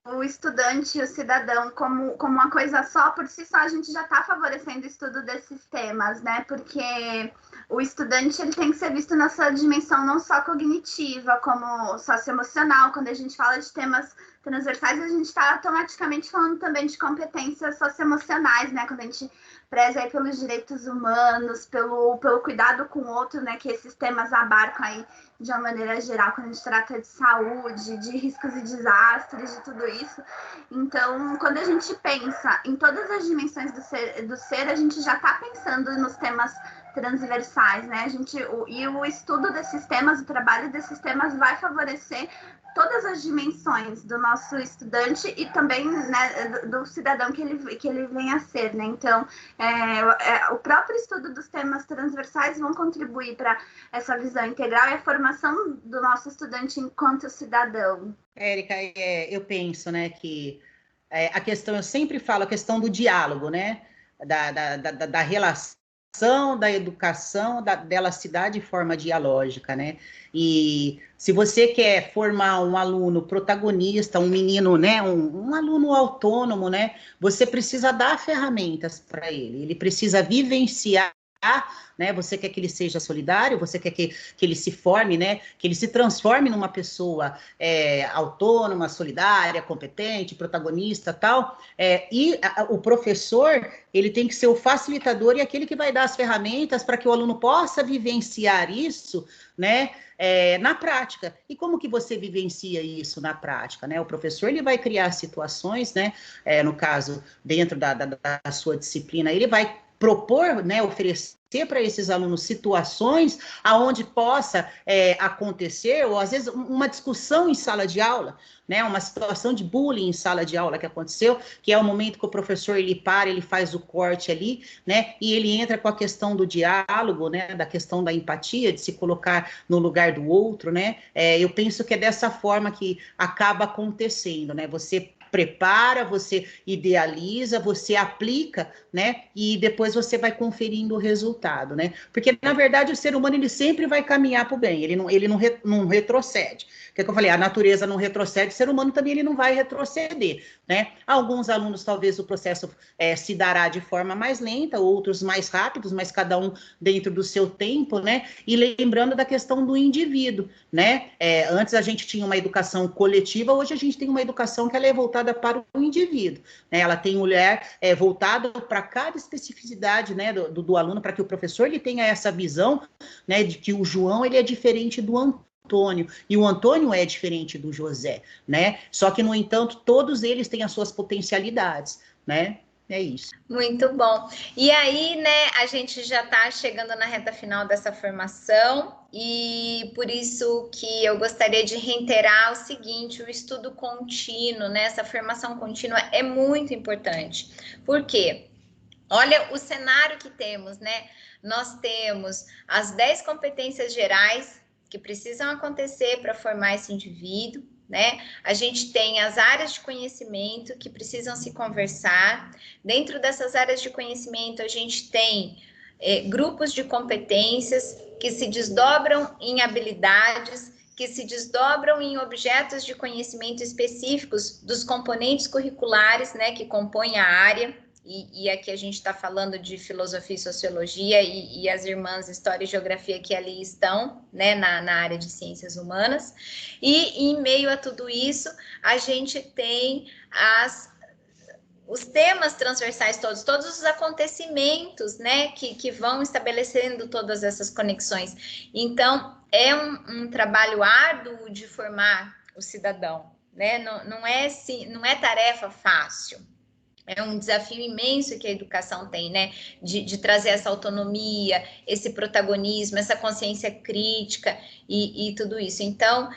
o estudante e o cidadão como uma coisa só, por si só, a gente já está favorecendo o estudo desses temas, né? Porque o estudante ele tem que ser visto na sua dimensão não só cognitiva, como socioemocional. Quando a gente fala de temas transversais, a gente está automaticamente falando também de competências socioemocionais, né? Quando a gente preza aí pelos direitos humanos, pelo cuidado com o outro, né? Que esses temas abarcam aí de uma maneira geral, quando a gente trata de saúde, de riscos e desastres, de tudo isso. Então, quando a gente pensa em todas as dimensões do ser, a gente já está pensando nos temas transversais, né? E o estudo desses temas, o trabalho desses temas vai favorecer todas as dimensões do nosso estudante e também, né, do cidadão que ele vem a ser, né? Então, o próprio estudo dos temas transversais vão contribuir para essa visão integral e a formação do nosso estudante enquanto cidadão. Érica, eu penso, né, que a questão, eu sempre falo, a questão do diálogo, né, da relação, da educação, dela se dá de forma dialógica, né? E se você quer formar um aluno protagonista, um menino, né, um aluno autônomo, né, você precisa dar ferramentas para ele precisa vivenciar, né? Você quer que ele seja solidário, você quer que ele se forme, né? Que ele se transforme numa pessoa autônoma, solidária, competente, protagonista, tal. O professor, ele tem que ser o facilitador e aquele que vai dar as ferramentas para que o aluno possa vivenciar isso, né? Na prática. E como que você vivencia isso na prática, né? O professor, ele vai criar situações, né? No caso, dentro da sua disciplina, ele vai propor, né, oferecer para esses alunos situações aonde possa acontecer, ou às vezes uma discussão em sala de aula, né, uma situação de bullying em sala de aula que aconteceu, que é o momento que o professor ele faz o corte ali, né, e ele entra com a questão do diálogo, né, da questão da empatia, de se colocar no lugar do outro, né, eu penso que é dessa forma que acaba acontecendo, né, você prepara, você idealiza, você aplica, né? E depois você vai conferindo o resultado, né? Porque, na verdade, o ser humano, ele sempre vai caminhar para o bem, ele não retrocede. O que eu falei? A natureza não retrocede, o ser humano também ele não vai retroceder, né? Alguns alunos, talvez, o processo se dará de forma mais lenta, outros mais rápidos, mas cada um dentro do seu tempo, né? E lembrando da questão do indivíduo, né? Antes a gente tinha uma educação coletiva, hoje a gente tem uma educação que ela é voltada para o indivíduo, né? Ela tem um olhar voltado para cada especificidade, né, do aluno, para que o professor ele tenha essa visão, né, de que o João ele é diferente do Antônio, e o Antônio é diferente do José, né? Só que, no entanto, todos eles têm as suas potencialidades, né? É isso. Muito bom. E aí, né, a gente já está chegando na reta final dessa formação e por isso que eu gostaria de reiterar o seguinte, o estudo contínuo, né, essa formação contínua é muito importante. Por quê? Olha o cenário que temos, né? Nós temos as 10 competências gerais que precisam acontecer para formar esse indivíduo, né? A gente tem as áreas de conhecimento que precisam se conversar. Dentro dessas áreas de conhecimento, a gente tem grupos de competências que se desdobram em habilidades, que se desdobram em objetos de conhecimento específicos dos componentes curriculares, né, que compõem a área. E aqui a gente está falando de filosofia e sociologia e as irmãs História e Geografia que ali estão, né, na área de ciências humanas. E em meio a tudo isso, a gente tem os temas transversais todos os acontecimentos, né, que vão estabelecendo todas essas conexões. Então, é um trabalho árduo de formar o cidadão, né? Não é tarefa fácil. É um desafio imenso que a educação tem, né? De trazer essa autonomia, esse protagonismo, essa consciência crítica e tudo isso. Então,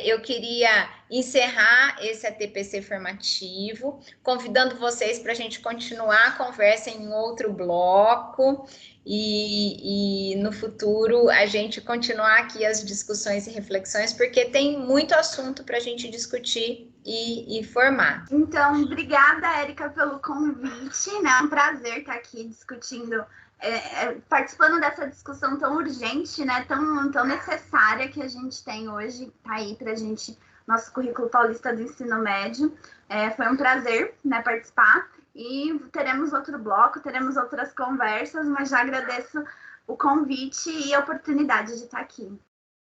eu queria encerrar esse ATPC formativo, convidando vocês para a gente continuar a conversa em outro bloco e no futuro a gente continuar aqui as discussões e reflexões, porque tem muito assunto para a gente discutir e formar. Então, obrigada, Érica, pelo convite, né? É um prazer estar aqui discutindo, participando dessa discussão tão urgente, né? Tão necessária que a gente tem hoje, tá aí pra gente, nosso currículo paulista do ensino médio. Foi um prazer, né, participar, e teremos outro bloco, teremos outras conversas, mas já agradeço o convite e a oportunidade de estar aqui.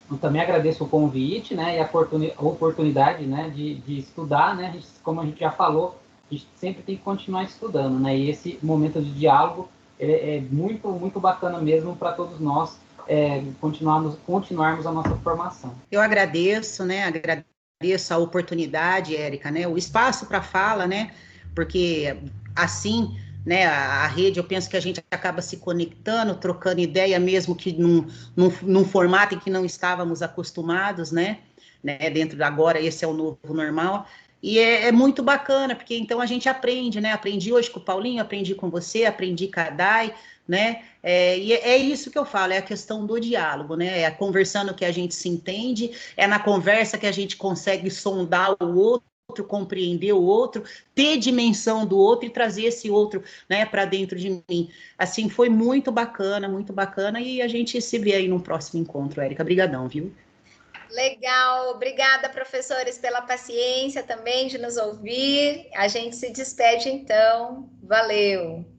Eu também agradeço o convite, né, e a oportunidade, né, de estudar, né, como a gente já falou, a gente sempre tem que continuar estudando, né, e esse momento de diálogo é muito, muito bacana mesmo para todos nós continuarmos a nossa formação. Eu agradeço, né, agradeço a oportunidade, Érica, né, o espaço para fala, né, porque assim, né, a rede, eu penso que a gente acaba se conectando, trocando ideia, mesmo que num formato em que não estávamos acostumados, né, né, dentro da agora, esse é o novo normal, e é muito bacana, porque então a gente aprende, né, aprendi hoje com o Paulinho, aprendi com você, aprendi com a Dai, né, e é isso que eu falo, é a questão do diálogo, né, é conversando que a gente se entende, é na conversa que a gente consegue sondar o outro, compreender o outro, ter dimensão do outro e trazer esse outro, né, para dentro de mim. Assim, foi muito bacana, e a gente se vê aí no próximo encontro, Érica. Brigadão, viu? Legal, obrigada, professores, pela paciência também de nos ouvir. A gente se despede então. Valeu!